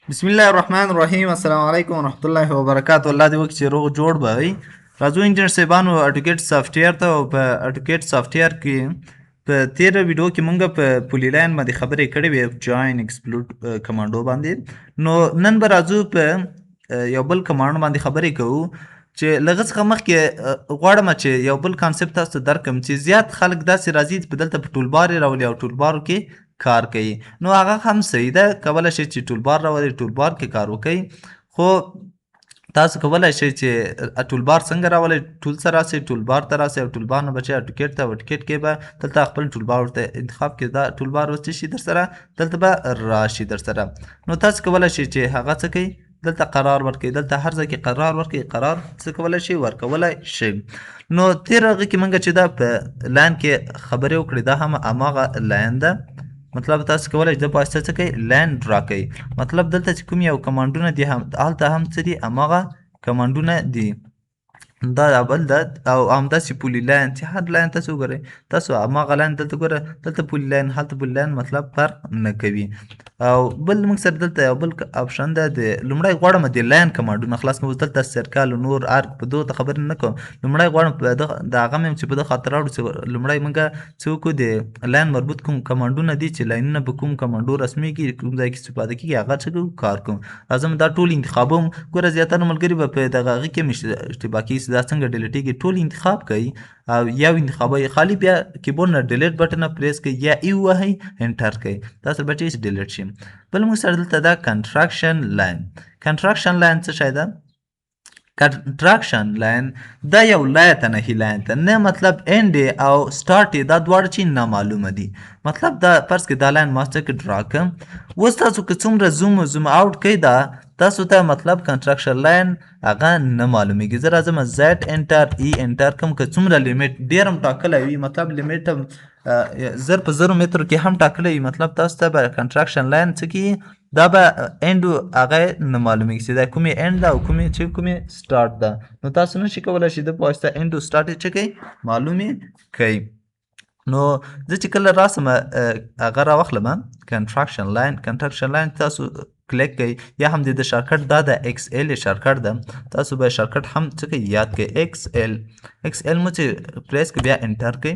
بسم الله الرحمن الرحیم. السلام علیکم ورحمۃ اللہ وبرکاتہ. الله دې وکړي چې روغ جوړ به وي. راځو انجینر صاحبانو اډوکیټ سافټویر ته، او په اډوکیټ سافټویر کې په تیره ویډیو کې مونږ په پولی لاین باندې خبرې کړې وې، جوین ایکسپلوډ کمانډو باندې. نو نن به راځو په یو بل کمانډ باندې خبرې کوو چې له هغه څخه مخکې غواړم چې یو بل کانسپټ تاسو ته درکړم چې زیات خلک داسې راځي چې په دلته په ټولبار یې راولي او ټولبارو کې کار کوي. نو هغه هم صحیح ده، کولی شئ چې ټولبار راولئ، ټولبار کې کار وکئ. خو تاسو کولی شئ چې ټولبار څنګه راولئ، ټول ته راسئ، ټولبار ته راسئ او ټولبار نه به چې اډوکیټ ته، اډوکیټ کې به دلته خپل ټولبار ورته انتخاب کړئ. دا ټولبار به څه شي در سره دلته به راشي در سره. نو تاسو کولی شئ چې هغه څه کوئ، دلته قرار ورکړئ، دلته هر ځای کې قرار ورکړئ، قرار څه کولی شئ، ورکولی شئ. نو تېر هغه کې موږ چې دا په لاین کې خبرې وکړې، دا هم هماغه لاین ده. مطلب تاسو کولی شئ د په واسطه څه کوئ، لاین ډرا کوئ. مطلب دلته چې کوم یو کمانډونه دي هلته هم څه دي، هماغه کمانډونه دي. دا بل ده. او همداسې پولي لاین چې هر لاین تاسو وګورئ، تاسو هماغه لاین دلته ګوره، دلته پولي لاین هلته پولي لاین، مطلب فرق نه کوي. او بل موږ سره دلته یو بل آپشن ده، د لومړی غواړم د لاین کمانډونه خلاص کړم. دلته سرکل نور ارک په دغه ته خبرې نه کوم. لومړی غواړم په دغه د هغه مې چې په دغه خاطر راوړو چې لومړی موږ څه وکړو، د لاین مربوط کوم کمانډونه دي چې لاینونه په کوم کمانډو رسمیږي، کوم ځای کې استفاده کېږي، هغه څه کوو، کار کوم. راځم دا ټول انتخابوم. ګوره زیاتره ملګري به په دغه هغې کې اشتباه کوي چې دا څنګه ډیلیټېږي. ټول انتخاب کوي او یو انتخابوي، خالی بیا کیبورډ نه ډیلیټ بټن پریس کوي یا ای وهئ انټر کوي، دا سره به چې ډیلیټ شي. بل موږ سره دلته دا کنټراکشن لاین. کنټراکشن لاین څه شی ده؟ کنټراکشن لاین دا یو لایه ته نهي لاین ته نه، مطلب اینډ او سټارټ دا دواړه چې نامعلومه دي. مطلب دا فرض کړئ دا لاین ما څه کې ډرا کړم. اوس تاسو که څومره زوم آوټ کوئ، دا تاسو ته مطلب کنټراکشن لاین هغه نه معلومیږي. زه راځم زیډ انټر ای انټر کوم، که څومره لیمیټ ډېر هم ټاکلی وي، مطلب لیمیټ هم 0 په 0 مترو کې هم ټاکلی وي، مطلب تاسو ته به کنټراکشن لاین څه کېږي، دا به اینډ هغه نه معلومیږي چې دا کومې اینډ ده او کومې سټارټ ده. نو تاسو نشئ کولی چې د په واسطه اینډ او سټارټ یې څه کوئ، معلومې کوئ. نو زه چې کله راسم هغه راواخلم کنټراکشن لاین. کنټراکشن لاین تاسو کلیک کوئ، یا هم د شارټکټ دا د ایکس ایل شارټکټ ده، تاسو به شارټکټ هم څه کوئ، یاد کوئ، ایکس ایل مو چې پریس کوئ، بیا انټر کوئ.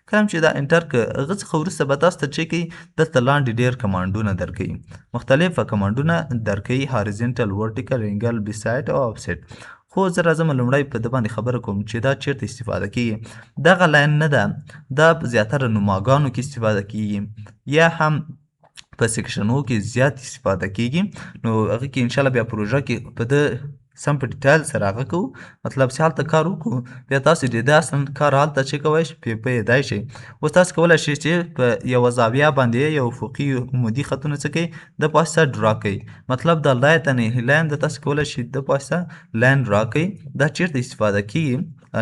کله چې دا انټر کړه، هغه څخه وروسته به تاسو ته چې کوي، دلته لاندې ډېر کمانډونه درکوي، مختلف کمانډونه درکوي، هاریزنټل، ورټیکل، انګل، بیسایډ او افسیټ. خو زه راځم لومړی په ده باندې خبره کوم چې دا چیرته استفاده کېږي. دغه لاین نه ده، دا په زیاتره نماګانو کې استفاده کېږي یا هم په سیکشنو کې زیات استفاده کېږي. نو هغه کې انشاءالله بیا پروژه کې په ده سم په ډیټیل سره هغه کوو، مطلب چې هلته کار وکړو، بیا تاسو د ده اصلا کار هلته چې کوی شئ پیدای شئ. اوس تاسو کولی شئ چې په یوه زاویه باندې یو افقي عمودي خطونه څه کوئ، د په واسطه ډرا کوئ. مطلب دا لایه ته نهي لاین ده، تاسو کولی شئ د په واسطه لاین ډرا کوئ. دا چیرته استفاده کېږي؟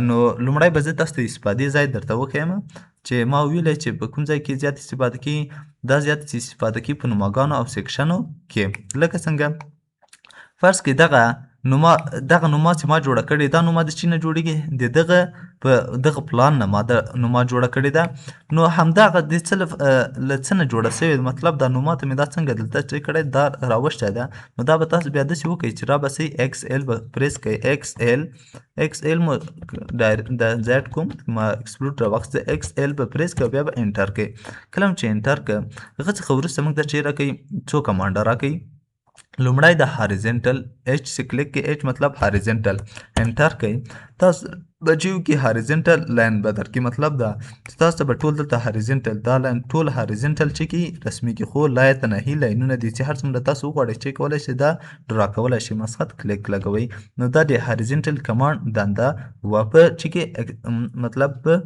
نو لومړی به زه تاسو ته استفادې ځای درته وښیم چې ما ویلی چې په کوم ځای کې زیات استفاده کېږي. دا زیات استفاده کېږي په نماګانو او سیکشنو کې. لکه څنګه فرض کړئ دغه نما چې ما جوړه کړې، دا نما د چی نه جوړېږي، د دغه په دغه پلان نه ما د نما جوړه کړې ده. نو همدغه د څه له څه نه جوړه سوې ده، مطلب دا نما ته مې دا څنګه دلته څه کړی، دا راوښتی ده. نو دا به تاسو بیا داسې وکړئ چې راباسئ ایکس ایل به پریس کوئ، ایکس ایل مو د زیډ کوم ما ایکسپلوډ راواخیسته، ایکس ایل به پریس کوئ، بیا به انټر کوئ. کله هم چې انټر کړه، هغه څخه وروسته موږ ته چې راکوي، څو کمانډه راکوي. لومړی د هاریزنټل ایچ چې کلیک کې، ایچ مطلب هاریزنټل، انټر کوئ. تاسو به چې وکړي هاریزنټل لاین به درکړي، مطلب دا چې تاسو ته به ټول دلته هاریزنټل، دا لاین ټول هاریزنټل چې کړي رسمي کړي. خو لایه ته نهي لاینونه دي چې هر څومره تاسو وغواړئ چې کولی شئ دا ډرا کولی شئ، مسقط کلیک لګوئ. نو دا د هاریزنټل کمانډ دنده وه په چې کې مطلب په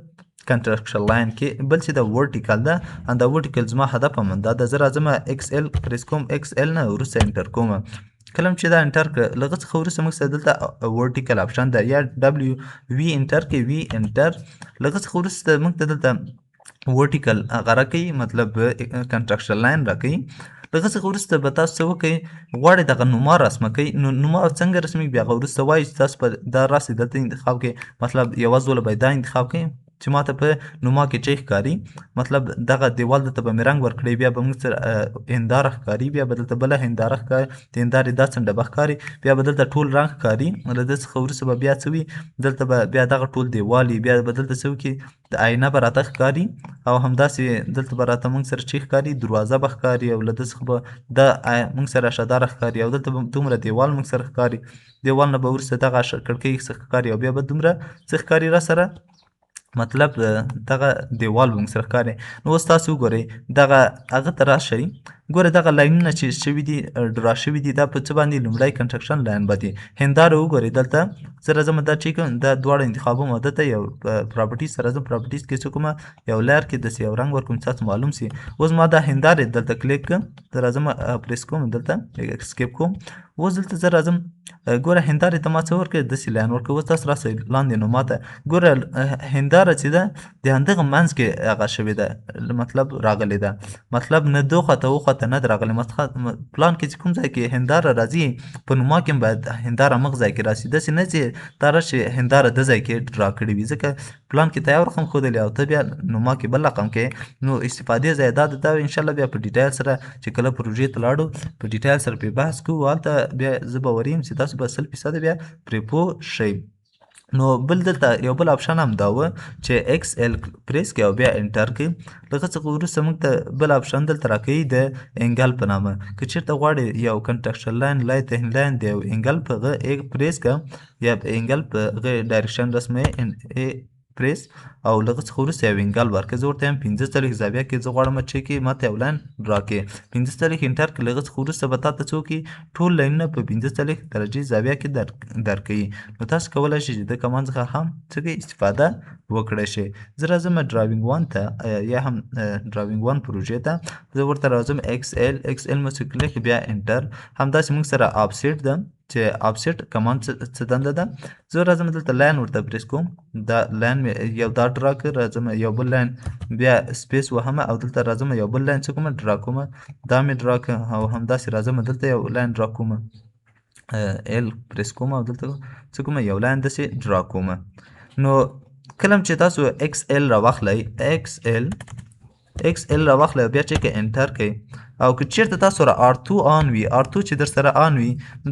کنټراکشن لاین کې. بل چې د ورټیکل ده، دا ورټیکل زما هدف همدا ده. زه راځم ایکس ایل پریس کوم، ایکس ایل نه وروسته انټر کوم. کله چې دا انټر کړه، له هغه څخه وروسته موږ سره دلته ورټیکل آپشن ده، یا ډبلیو وي انټر کوي، وي انټر. له هغه څخه وروسته موږ ته دلته ورټیکل هغه راکوي، مطلب کنټراکشن لاین راکوي. له هغه څخه وروسته به تاسو څه وکړئ، غواړئ دغه نما رسمه کوئ. نو نما څنګه رسمېږي، بیا هغه وروسته وایي چې تاسو به دا راسئ دلته انتخاب کړئ، مطلب یوه ځوله به دا انتخاب کړئ، چې ماته په نوما کې چې ښکاري مطلب دغه دیوال دلته به مې رنګ ورکړی بیا به موږ سره هنداره ښکاري بیا به دلته بله هنداره ښکاري د هندارې دا څنډه به ښکاري بیا به دلته ټول رنګ ښکاري له ده څخه وروسته به بیا څه وي دلته به بیا دغه ټول دیوال وي بیا به دلته څه وکړي د آینه به راته ښکاري او همداسې دلته به راته موږ سره چې ښکاري دروازه به ښکاري او له ده څخه به دا موږ سره اشداره ښکاري او دلته به دومره دیوال موږ سره ښکاري دیوال نه به وروسته دغه کړکۍ څخه ښکاري او بیا به دومره څه ښکاري را سره مطلب دغه دیوال به موږ سره ښکاري نو اوس تاسو وګورئ دغه هغه ته راشئ ګوره دغه لاینونه چې شوي دي ډرا شوي دي دا په څه باندې لومړی کنسټرکشن لاین باندې هنداره وګورئ دلته زه راځم دا چې کوم دا دواړه انتخابوم او دلته یو پراپرټیز ته راځم پراپرټیز کې څه کومه یو لیر کې داسې یو رنګ ورکوم چې تاسو معلوم سي اوس ما دا هندارې دلته کلیک کړم زه راځم پریس کوم دلته اسکیپ کوم اوس دلته زه راځم ګوره هندارې ته ما څه ورکړې داسې لاین ورکړه اوس تاسو راسئ لاندې نو ماته ګوره هنداره چې ده د همدغه منځ کې هغه شوې ده مطلب راغلې ده مطلب نه دو خواته و خواته نه ده راغلې پلان کې چې کوم ځای کې هنداره راځي په نوما کې باید هنداره مغ ځای کې راسي داسې نه چې تا راشي هنداره د ځای کې ډرا کړې وي ځکه پلان کې ته یو رقم ښودلی او ته بیا نوما کې بل رقم کې نو استفادې ځای دا ده انشاءالله بیا په ډیټیل سره چې کله پروژې ته لاړو په ډیټیل سره پرې بحث کوو هلته بیا زه به وریم چې تاسو به 100% بیا پرې پوه شئ نو بل دلته یو بل آپشن هم دا و چې ایکس ال پریس کړئ او بیا انټر کړئ له هغه څخه وروسته موږ ته بل آپشن دلته راکوي د انګل په نامه که چېرته غواړئ یو کنټرکشن لاین لاین لاین د یو انګل په هغه پریس کړه یا انګل په هغه ډایرکشن رسمه پریس او لږ څخه وروسته یو انګل ورکړه زه ورته یم 45 زاویه کې زه غواړم چې کې ماته یو لاین ډرا کړې 45 انټر کړه لږ څخه وروسته به تاته څه وکړي ټول لاینونه په 45 درجې زاویه کې درکوي نو تاسو کولی شئ چې د کمان څخه هم څه کوئ استفاده وکړی شئ زه راځم ډراوینګ 1 ته یا هم ډراوینګ 1 پروژې ته زه ورته راځم ایکس ال مو چې کلیک بیا انټر همداسې موږ سره آفسیټ ده چې آفسیټ کمان څه دنده ده زه راځم دلته لاین ورته پریس کوم دا لاین مې یو دا ډرا کړ راځم یو بل لاین بیا سپیس وهمه او دلته راځم یو بل لاین څه کومه ډرا کومه دا مې ډرا کړ او همداسې راځم دلته یو لاین ډرا کومه ال پریس کوم او دلته څه کومه یو لاین داسې ډرا کومه نو کله چې تاسو ایکس ال راواخلئ ایکس ال راواخلئ بیا چې کې انټر کړئ او که چیرته تاسو سره R2 آن وي R2 چې در سره آن وي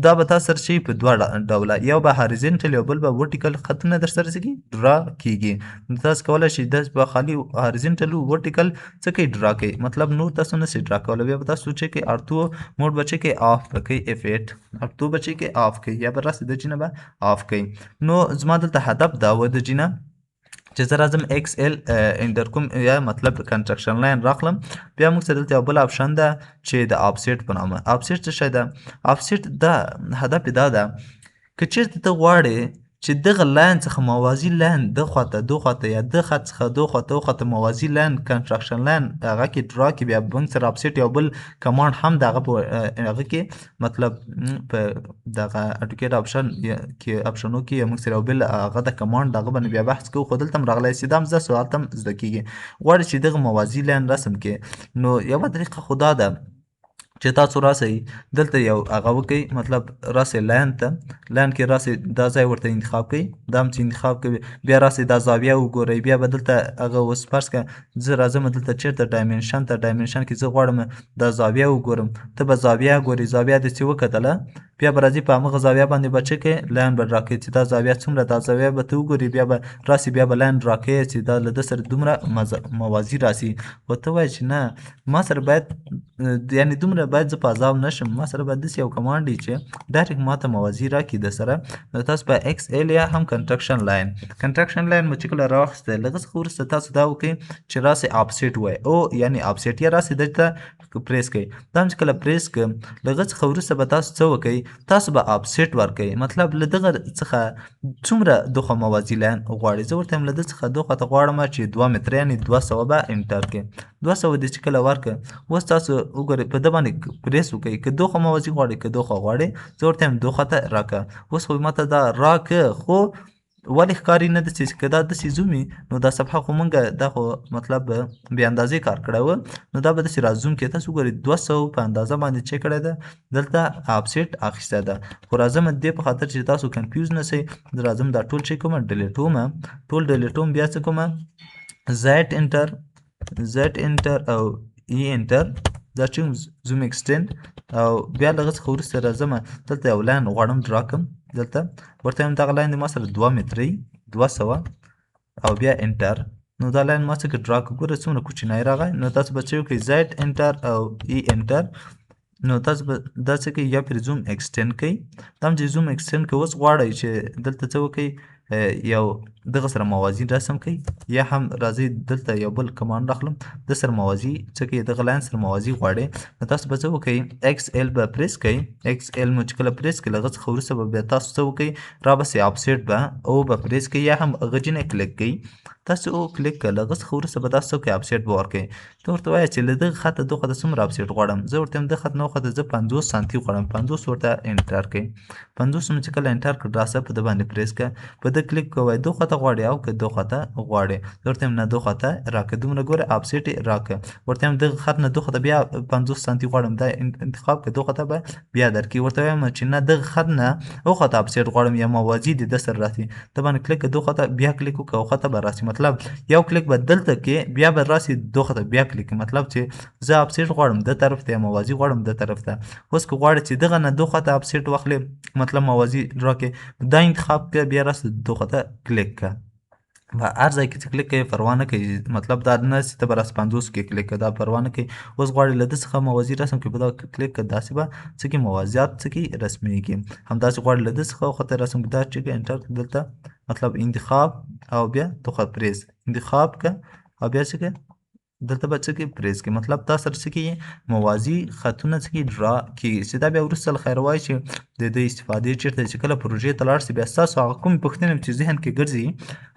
دا به تاسو سره شي په دوه ډوله یو به هاریزنټل یو بل به ورټیکل خطونه در سره څه ډرا کیږي نو تاسو کولی شئ د به خالي هاریزنټل ورټیکل څه کوي ډرا کوي مطلب نور تاسو نه شئ ډرا کولی بیا به تاسو چې کوي R2 موډ به چې کوي آف به کوي F8 R2 به چې کوي آف کوي یا به راسې د جینه به آف کوي نو زما دلته هدف دا و د جینه چې زه راځم ایکس ال انټر کوم یا مطلب کنسټرکشن لاین راخلم بیا موږ سره دلته یو بل آپشن ده چې د آفسیټ په نامه آفسیټ څه شی ده آفسیټ دا هدف دا ده که چېرته ته غواړې چې دغه لاین څخه موازي لاین د خواته دو خواته یا د خط څخه دو خواته و خواته موازي لاین کنسټرکشن لاین هغه کې ډرا کړي بیا موږ سره آفسیټ یو بل کمانډ هم د هغه په هغه کې مطلب په دغه اډوکیټ آپشن کې آپشنو کې موږ سره یو بل هغه د کمانډ دغه باندې بیا بحث کوو خو دلته هم راغلی سي دا هم زده سوال هم زده کېږي غواړي چې دغه موازي لاین رسم کړي نو یوه طریقه خو دا ده چې تاسو راسئ دلته یو هغه وکئ مطلب راسئ لاین ته لاین کې راسئ دا ځای ورته انتخاب کړئ دا هم چې انتخاب کوئ بیا راسئ دا زاویه وګورئ بیا به دلته هغه اوس فرض کړه زه راځم دلته چېرته ډایمنشن ته ډایمنشن کې زه غواړم دا زاویه وګورم ته به زاویه ګورې زاویه داسې وکتله بیا به راځي په همغه زاویه باندې به څه کوې لاین به ډرا کوې چې دا زاویه څومره دا زاویه به ته وګورې بیا به راسي بیا به لاین ډرا کوې چې دا له ده سره دومره موازي راسي خو ته وایې چې نه ما سره باید یعنې دومره باید زه په عذاب نشم ما سره باید داسې یو کمانډ وي چې ډایرکټ ما ته موازي راکړي د سره نو تاسو په ایکس ال یا هم کنسټرکشن لاین مو چې کله راواخیسته له هغه څخه وروسته تاسو دا وکړئ چې راسئ آفسیټ وایي او یعنې آفسیټ یا راسئ دلته پریس کوئ دا هم چې کله پریس کړم له هغه څخه وروسته به تاسو څه وکئ تاسو به آفسیټ ورکوئ مطلب له دغه څخه څومره دوخوا موازي لاین غواړئ زه ورته یم له ده څخه دوخوا ته غواړم چې 2 متره یعنې 200 به انټر کړئ 200 دې چې کله ورکړه اوس تاسو وګورئ په ده باندې پریس وکړئ که دوخوا موازي غواړئ که دوخوا غواړئ زه ورته یم دوخوا ته راکړه اوس خو ماته دا راکړه خو ولې ښکاري نه داسې چې که دا داسې زوم وي نو دا صفحه خو مونږ دا خو مطلب بې اندازې کار کړی و نو دا به داسې رازوم کې تاسو وګورئ 200 په اندازه باندې چې کړی ده دلته آفسیټ اخیستی ده خو راځم دې په خاطر چې تاسو کنفیوز نه سئ راځم دا ټول چې کومه ډیلیټومه ټول ډیلیټوم بیا څه کومه زد انټر او ای انټر دا چې زوم اکسټند او بیا له هغه څخه وروسته راځم دلته یو لاین غواړم ډرا کړم دلته ورته وایم دغه لاین د ما سره 2 مترۍ 200 او بیا انټر نو دا لاین ما څه کړ ډرا کړ ګوره څومره کوچنی راغی نو تاسو به څه وکړئ زد انټر او ای انټر نو تاسو به دا څه کوئ یا پرې زوم اکسټند کوئ دا هم چې زوم اکسټند کوئ اوس غواړئ چې دلته څه وکړئ یو دغه سره موازي رسم کوي یا هم راځئ دلته یو بل کمانډ اخلم د سره موازي څه کوي دغه لاین سره موازي غواړئ نو تاسو به څه وکړئ ایکس ایل به پریس کوئ ایکس ایل مو چې کله پریس کړئ له هغه څخه وروسته به بیا تاسو څه وکړئ رابسې آفسیټ به او به پریس کوئ یا هم غجینه کلیک کوئ تاسو او کلیک کړه له هغه څخه وروسته به تاسو څه وکړئ آفسیټ به ورکړئ ته ورته وایه چې له دغه خطه دغه خطه څومره آفسیټ غواړم زه ورته وایم دغه خط نه خطه زه 50 سانتي غواړم 50 ورته انټر کړئ 50 مو چې کله انټر کړ راسه په د باندې پریس کړه په د کلیک کوئ دغه خطه غواړئ او که دغه خطه غواړئ زه ورته وایم نه دغه خطه راکړه دومره ګوره آفسیټ یې راکړه ورته وایم دغه خط نه دغه خطه بیا 50 سانتي غواړم دا انتخاب کړه دغه خطه به بیا درکړي ورته وایم چې نه دغه خط نه او خطه آفسیټ غواړم یا موازي دې د سره راسي ته باندې کلیک کړه دغه خطه بیا کلیک وکړه او خطه به راسي مطلب یو کلیک به دلته کې بیا به راسي دغه خطه بیا کلیک مطلب چې زه آفسیټ غواړم د طرف ته یا موازي غواړم د طرف ته اوس که غواړئ چې دغه نه دغه خطه آفسیټ واخلئ مطلب موازي راکړئ دا انتخاب کړه بیا راسه دغه خطه کلیک کړه په هر ځای کې چې کلیک کوئ پروا نه کوي مطلب دا نه چې ته به راسه 50 کې کلیک کوه دا پروا نه کوي اوس غواړئ له ده څخه موازي رسم کړي په دغه کلیک کړه داسې به څه کې موازیات څه کې رسمیږي همداسې غواړئ له ده څخه خطه رسم کړي دا چې انټر دلته مطلب انتخاب او بیا دغه پریس انتخاب کړه او بیا څه کړه دلته به څه کې پریس کې مطلب تا سره څه کې موازي خطونه څه کې ډرا کېږي چې دا بیا وروسته له خیره وایي چې د دې استفادې چېرته چې کله پروژې ته لاړ شي بیا ستاسو هغه کومې پوښتنې چې ذهن کې ګرځي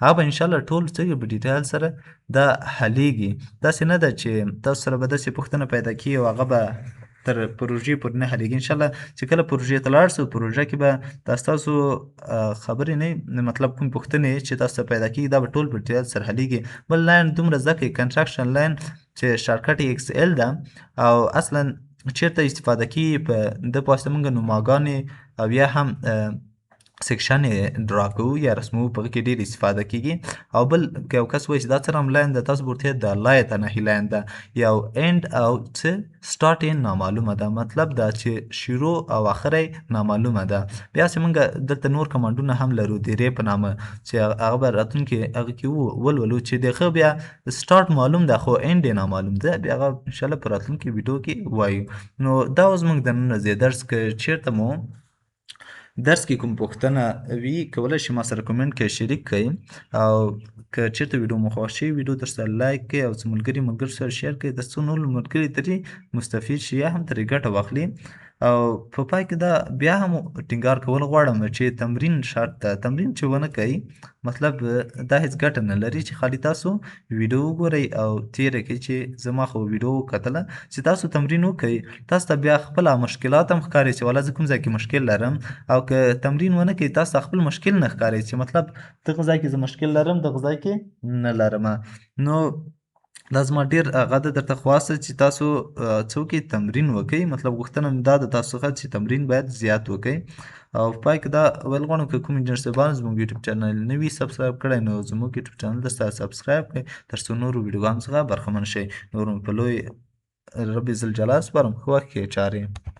هغه به انشاءالله ټول څه په ډیټیل سره دا حلیږي داسې نه ده چې تاسو سره به داسې پوښتنه پیدا کېږي او هغه به تر پروژې پورې نه حلیږي انشاءالله چې کله پروژې ته لاړ شو پروژه کې به دا ستاسو خبرې نه مطلب کوم پوښتنې چې تاسو ته پیدا کېږي دا به ټول په ډیټیل سره حلیږي بل لاین دومره زده کړئ کنسټرکشن لاین چې شارټکټ یې ایکس ایل ده او اصلا چېرته استفاده کېږي په ده په واسطه موږ نماګانې او یا هم سیکشن یې ډرا کوو یا رسموو په هغه کې ډېر استفاده کېږي او بل که یو کس وایي چې دا څه رقم لاین ده تاسو به ورته د لایه نهي لاین ده یو اینډ او څه سټارټ یې نامعلومه ده مطلب دا چې شروع او آخر یې نامعلومه ده بیا چې موږ دلته نور کمانډونه هم لرو د ری په نامه چې هغه به راتلونکي هغه کې ولولو چې دغه بیا سټارټ معلوم ده خو اینډ یې نامعلوم ده بیا هغه انشاءالله په راتلونکي ویډیو کې وایو نو دا اوس موږ د نن ورځې درس که چېرته مو درس کې کوم پوښتنه وي کولی شئ ما سره کمنټ کې شریک کړئ او که چېرته ویډیو مو خوښ شي ویډیو در سره لایک کړئ او څه ملګري سره شیر کړئ تر څو نور ملګري ترې مستفید شي یا هم ترې ګټه واخلي او په پای کې دا بیا هم ټینګار کول غواړم چې تمرین شرط ده تمرین چې ونه کوئ مطلب دا هیڅ ګټه نه لري چې خالي تاسو ویډیو وګورئ او تیره کړئ چې زما خو ویډیو وکتله چې تاسو تمرین وکړئ تاسو ته بیا خپله مشکلات هم ښکاري چې والا زه کوم ځای کې مشکل لرم او که تمرین ونه کوئ تاسو ته خپل مشکل نه ښکاري چې مطلب دغه ځای کې زه مشکل لرم دغه ځای کې نه لرم نو دا زما ډېر هغه ده درته خواست چې تاسو څه وکړئ تمرین وکړئ مطلب غوښتنه مې دا ده تاسو څخه چې تمرین باید زیات وکړئ او په پای کې دا ویل غواړم که کوم انجینر صاحبان زموږ یوټیوب چینل نه وي سبسکرایب کړی نو زموږ یوټیوب چینل درته سبسکرایب کړئ تر څو نورو ویډیوګانو څخه برخمن شئ نور مو په لوی رب ذوالجلال سپارم ښه وخت کې چارې